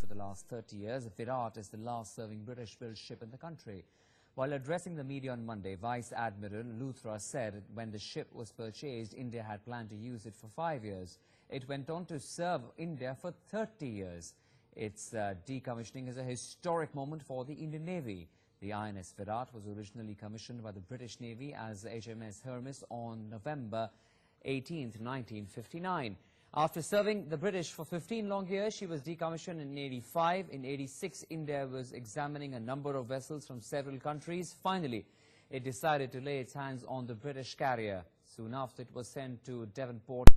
for the last 30 years. Viraat is the last serving British-built ship in the country. While addressing the media on Monday, Vice Admiral Luthra said when the ship was purchased, India had planned to use it for 5 years. It went on to serve India for 30 years. Its decommissioning is a historic moment for the Indian Navy. The INS Viraat was originally commissioned by the British Navy as HMS Hermes on November 18, 1959. After serving the British for 15 long years, she was decommissioned in 85. In 86, India was examining a number of vessels from several countries. Finally, it decided to lay its hands on the British carrier. Soon after, it was sent to Devonport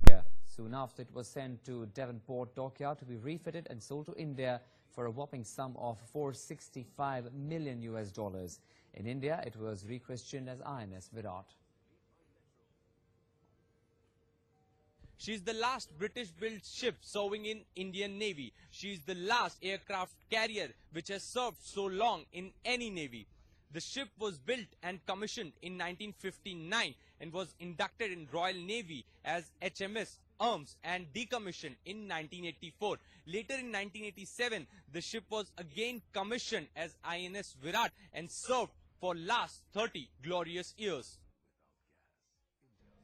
Dockyard to be refitted and sold to India for a whopping sum of $465 million. In India, it was rechristened as INS Viraat. She is the last British-built ship serving in Indian Navy. She is the last aircraft carrier which has served so long in any navy. The ship was built and commissioned in 1959 and was inducted in Royal Navy as HMS Hermes and decommissioned in 1984. Later in 1987, the ship was again commissioned as INS Viraat and served for last 30 glorious years.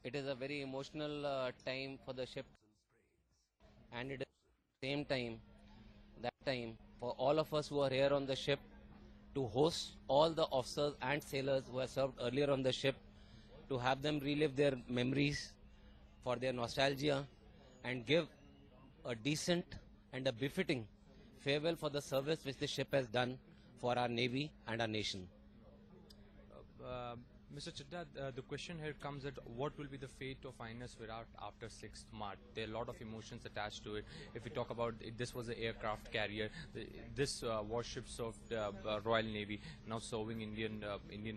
It is a very emotional time for the ship, and it is at the same time, that time for all of us who are here on the ship to host all the officers and sailors who have served earlier on the ship, to have them relive their memories for their nostalgia and give a decent and a befitting farewell for the service which the ship has done for our Navy and our nation. Mr. Chadda, the question here comes that what will be the fate of INS Viraat after 6th March? There are a lot of emotions attached to it. If we talk about it, this was an aircraft carrier. This warship served Royal Navy, now serving Indian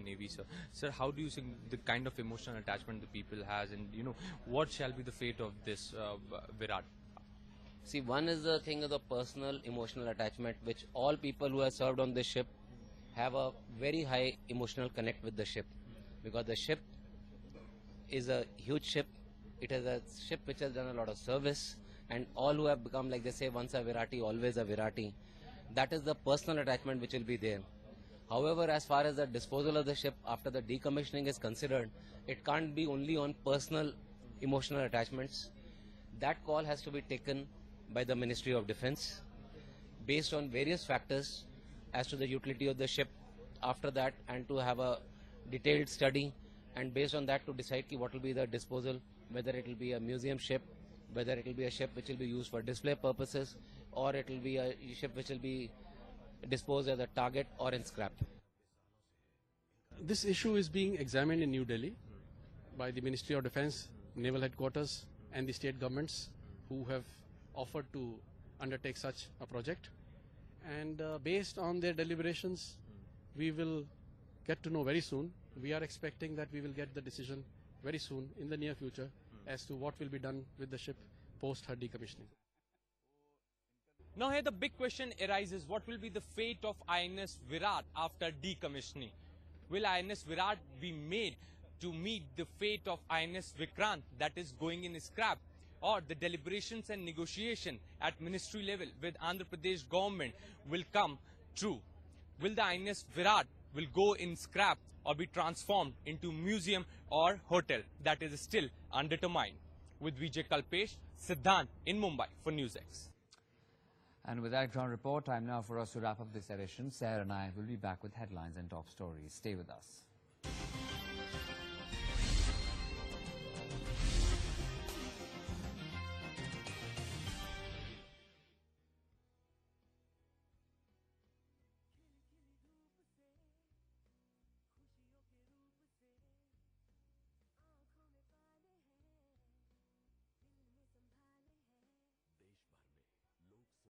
Navy. Sir, how do you think the kind of emotional attachment the people has, and what shall be the fate of this Viraat? See, one is the thing of the personal emotional attachment, which all people who have served on this ship have a very high emotional connect with the ship. Because the ship is a huge ship. It is a ship which has done a lot of service, and all who have become, like they say, once a Virati, always a Virati. That is the personal attachment which will be there. However, as far as the disposal of the ship after the decommissioning is considered, it can't be only on personal emotional attachments. That call has to be taken by the Ministry of Defence based on various factors as to the utility of the ship after that, and to have a detailed study, and based on that to decide what will be the disposal, whether it will be a museum ship, whether it will be a ship which will be used for display purposes, or it will be a ship which will be disposed as a target or in scrap. This issue is being examined in New Delhi by the Ministry of Defence, Naval Headquarters and the state governments who have offered to undertake such a project, and based on their deliberations we will get to know very soon. We are expecting that we will get the decision very soon in the near future as to what will be done with the ship post her decommissioning. Now here the big question arises, what will be the fate of INS Viraat after decommissioning? Will INS Viraat be made to meet the fate of INS Vikrant, that is going in scrap? Or the deliberations and negotiation at ministry level with Andhra Pradesh government will come true? Will the INS Viraat will go in scrap or be transformed into museum or hotel? That is still undetermined. With Vijay Kalpesh, Siddhant in Mumbai for NewsX. And with that ground report, time now for us to wrap up this edition. Sarah and I will be back with headlines and top stories. Stay with us.